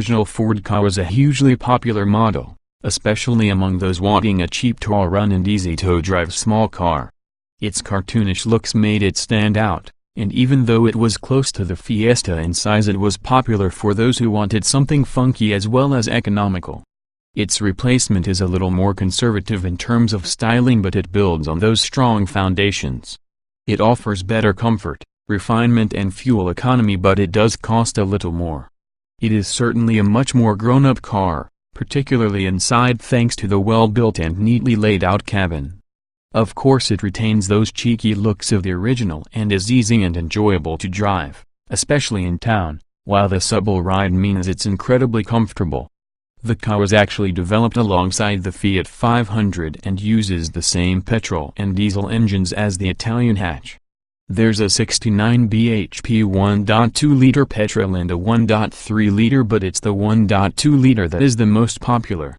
original Ford Ka was a hugely popular model, especially among those wanting a cheap tall run and easy to drive small car. Its cartoonish looks made it stand out, and even though it was close to the Fiesta in size, it was popular for those who wanted something funky as well as economical. Its replacement is a little more conservative in terms of styling, but it builds on those strong foundations. It offers better comfort, refinement and fuel economy, but it does cost a little more. It is certainly a much more grown-up car, particularly inside thanks to the well-built and neatly laid out cabin. Of course it retains those cheeky looks of the original and is easy and enjoyable to drive, especially in town, while the subtle ride means it's incredibly comfortable. The Ka was actually developed alongside the Fiat 500 and uses the same petrol and diesel engines as the Italian hatch. There's a 69 bhp 1.2-liter petrol and a 1.3-liter, but it's the 1.2-liter that is the most popular.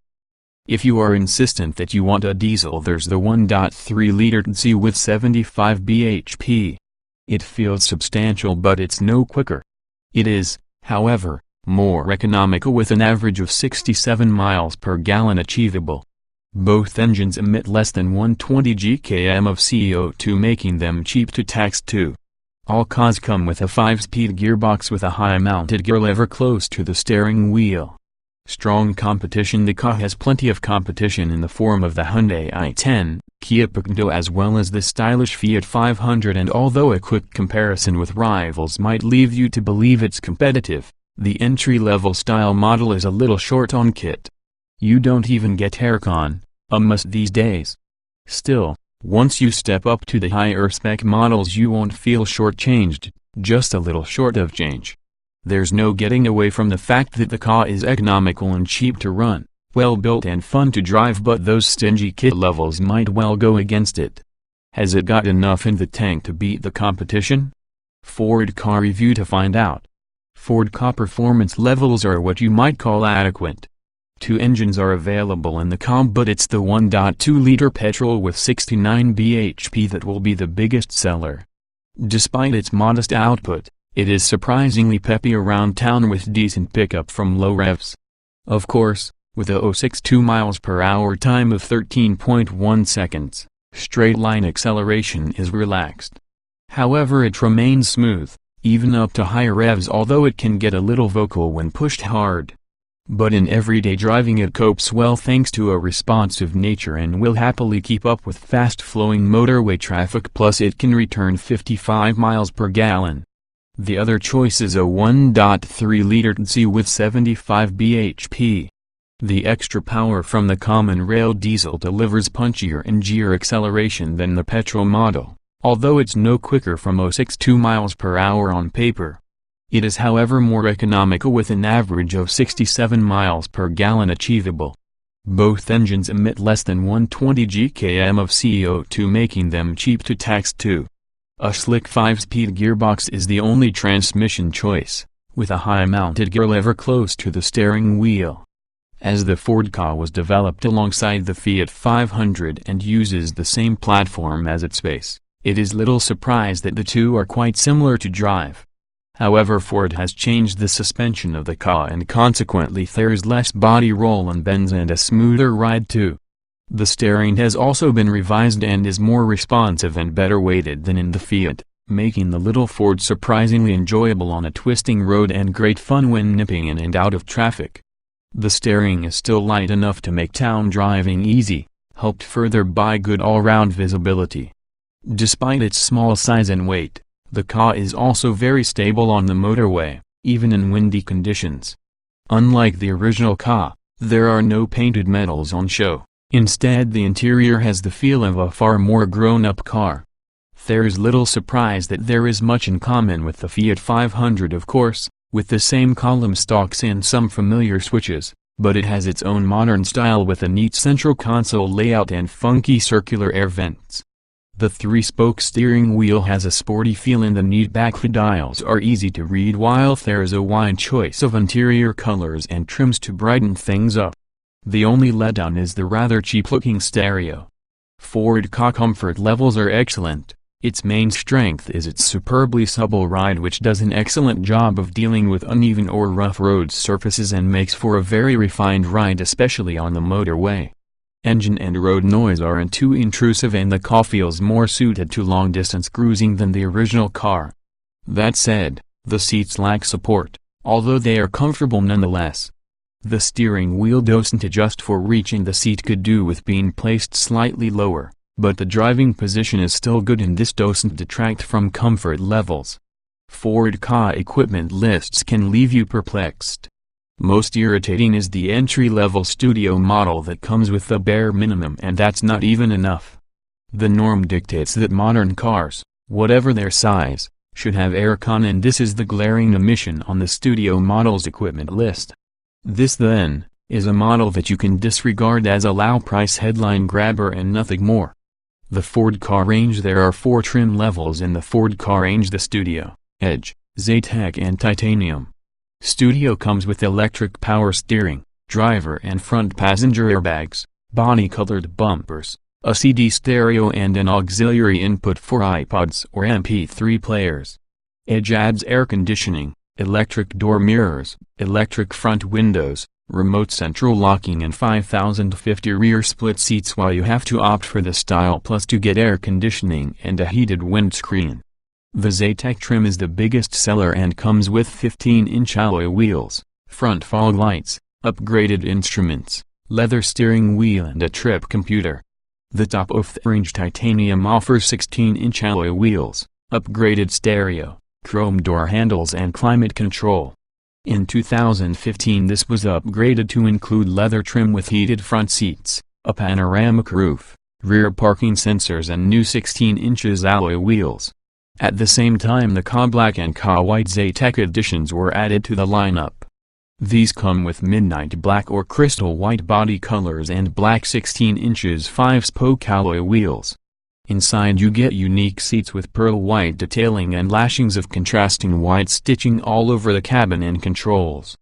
If you are insistent that you want a diesel, there's the 1.3-liter Tychy with 75 bhp. It feels substantial, but it's no quicker. It is, however, more economical with an average of 67 miles per gallon achievable. Both engines emit less than 120 gkm of CO2, making them cheap to tax too. All Kas come with a 5-speed gearbox with a high-mounted gear lever close to the steering wheel. Strong competition. The Ka has plenty of competition in the form of the Hyundai i10, Kia Picanto as well as the stylish Fiat 500, and although a quick comparison with rivals might leave you to believe it's competitive, the entry-level style model is a little short on kit. You don't even get aircon, a must these days. Still, once you step up to the higher spec models you won't feel shortchanged, just a little short of change. There's no getting away from the fact that the Ka is economical and cheap to run, well-built and fun to drive, but those stingy kit levels might well go against it. Has it got enough in the tank to beat the competition? Ford Ka review to find out. Ford Ka performance levels are what you might call adequate. Two engines are available in the Ka, but it's the 1.2-liter petrol with 69 bhp that will be the biggest seller. Despite its modest output, it is surprisingly peppy around town with decent pickup from low revs. Of course, with a 0.62 miles per hour time of 13.1 seconds, straight-line acceleration is relaxed. However, it remains smooth, even up to higher revs, although it can get a little vocal when pushed hard. But in everyday driving it copes well thanks to a responsive nature and will happily keep up with fast-flowing motorway traffic, plus it can return 55 miles per gallon. The other choice is a 1.3-liter Tychy with 75 bhp. The extra power from the common rail diesel delivers punchier and G-er acceleration than the petrol model, although it's no quicker from 0.62 miles per hour on paper. It is however more economical with an average of 67 miles per gallon achievable. Both engines emit less than 120 gkm of CO2, making them cheap to tax too. A slick 5-speed gearbox is the only transmission choice, with a high-mounted gear lever close to the steering wheel. As the Ford Ka was developed alongside the Fiat 500 and uses the same platform as its base, it is little surprise that the two are quite similar to drive. However, Ford has changed the suspension of the Ka and consequently there's less body roll and bends and a smoother ride too. The steering has also been revised and is more responsive and better weighted than in the Fiat, making the little Ford surprisingly enjoyable on a twisting road and great fun when nipping in and out of traffic. The steering is still light enough to make town driving easy, helped further by good all-round visibility. Despite its small size and weight, the Ka is also very stable on the motorway, even in windy conditions. Unlike the original Ka, there are no painted metals on show. Instead, the interior has the feel of a far more grown-up car. There's little surprise that there is much in common with the Fiat 500, of course, with the same column stalks and some familiar switches, but it has its own modern style with a neat central console layout and funky circular air vents. The 3-spoke steering wheel has a sporty feel and the neat back dials are easy to read, while there is a wide choice of interior colors and trims to brighten things up. The only letdown is the rather cheap-looking stereo. Ford Ka comfort levels are excellent, Its main strength is its superbly supple ride, which does an excellent job of dealing with uneven or rough road surfaces and makes for a very refined ride, especially on the motorway. Engine and road noise aren't too intrusive, and the car feels more suited to long-distance cruising than the original car. That said, the seats lack support, although they are comfortable nonetheless. The steering wheel doesn't adjust for reaching the seat, could do with being placed slightly lower, but the driving position is still good and this doesn't detract from comfort levels. SportKA equipment lists can leave you perplexed. Most irritating is the entry-level studio model that comes with the bare minimum, and that's not even enough. The norm dictates that modern cars, whatever their size, should have aircon, and this is the glaring omission on the studio model's equipment list. This, then, is a model that you can disregard as a low-price headline grabber and nothing more. The SportKA range: there are 4 trim levels in the SportKA range: the Studio, Edge, Zetec and Titanium. Studio comes with electric power steering, driver and front passenger airbags, body-colored bumpers, a CD stereo and an auxiliary input for iPods or MP3 players. Edge adds air conditioning, electric door mirrors, electric front windows, remote central locking and 5050 rear split seats, while you have to opt for the Style Plus to get air conditioning and a heated windscreen. The Zetec trim is the biggest seller and comes with 15-inch alloy wheels, front fog lights, upgraded instruments, leather steering wheel and a trip computer. The top-of-the-range Titanium offers 16-inch alloy wheels, upgraded stereo, chrome door handles and climate control. In 2015 this was upgraded to include leather trim with heated front seats, a panoramic roof, rear parking sensors and new 16 inches alloy wheels. At the same time, the KA Black and KA White Zetec editions were added to the lineup. These come with midnight black or crystal white body colors and black 16 inches 5-spoke alloy wheels. Inside you get unique seats with pearl white detailing and lashings of contrasting white stitching all over the cabin and controls.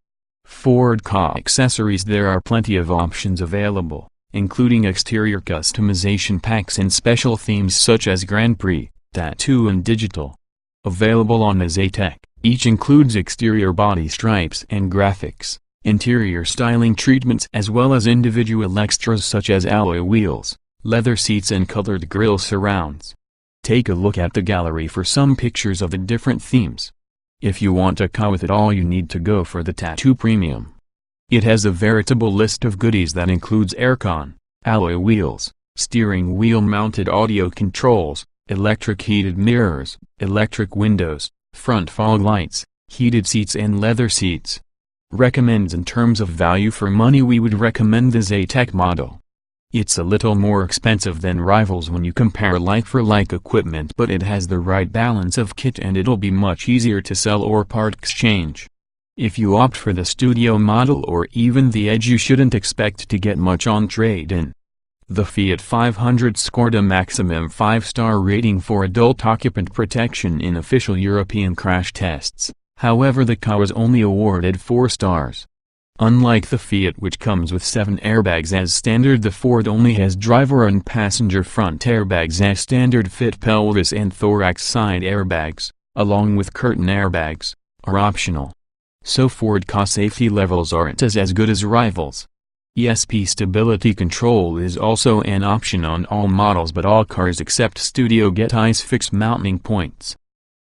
SportKA accessories: there are plenty of options available, including exterior customization packs and special themes such as Grand Prix, Tattoo and Digital. Available on the Zetec, each includes exterior body stripes and graphics, interior styling treatments, as well as individual extras such as alloy wheels, leather seats and colored grille surrounds. Take a look at the gallery for some pictures of the different themes. If you want a car with it all, you need to go for the Tattoo Premium. It has a veritable list of goodies that includes aircon, alloy wheels, steering wheel mounted audio controls, electric heated mirrors, electric windows, front fog lights, heated seats and leather seats. Recommends: in terms of value for money, we would recommend the Zetec model. It's a little more expensive than rivals when you compare like-for-like equipment, but it has the right balance of kit and it'll be much easier to sell or part exchange. If you opt for the Studio model or even the Edge, you shouldn't expect to get much on trade-in. The Fiat 500 scored a maximum 5-star rating for adult occupant protection in official European crash tests, however the car was only awarded 4 stars. Unlike the Fiat, which comes with 7 airbags as standard, the Ford only has driver and passenger front airbags as standard. Fit pelvis and thorax side airbags, along with curtain airbags, are optional. So SportKA safety levels aren't as good as rivals. ESP stability control is also an option on all models, but all cars except Studio get ISOFIX mounting points.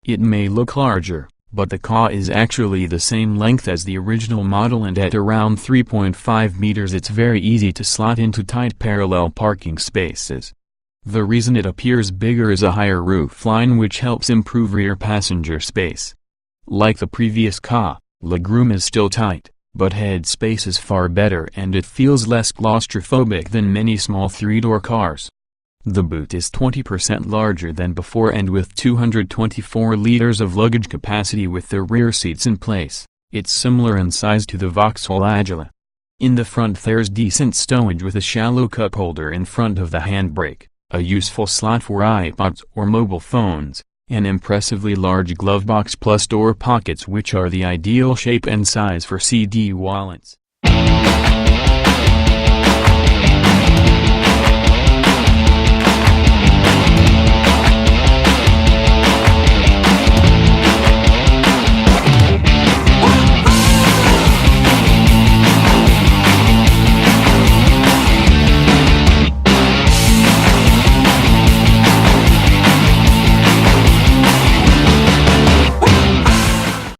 It may look larger, but the KA is actually the same length as the original model, and at around 3.5 meters it's very easy to slot into tight parallel parking spaces. The reason it appears bigger is a higher roofline, which helps improve rear passenger space. Like the previous KA, legroom is still tight, but head space is far better and it feels less claustrophobic than many small 3-door cars. The boot is 20% larger than before, and with 224 liters of luggage capacity with the rear seats in place, it's similar in size to the Vauxhall Agila. In the front there's decent stowage with a shallow cup holder in front of the handbrake, a useful slot for iPods or mobile phones, an impressively large glove box plus door pockets, which are the ideal shape and size for CD wallets.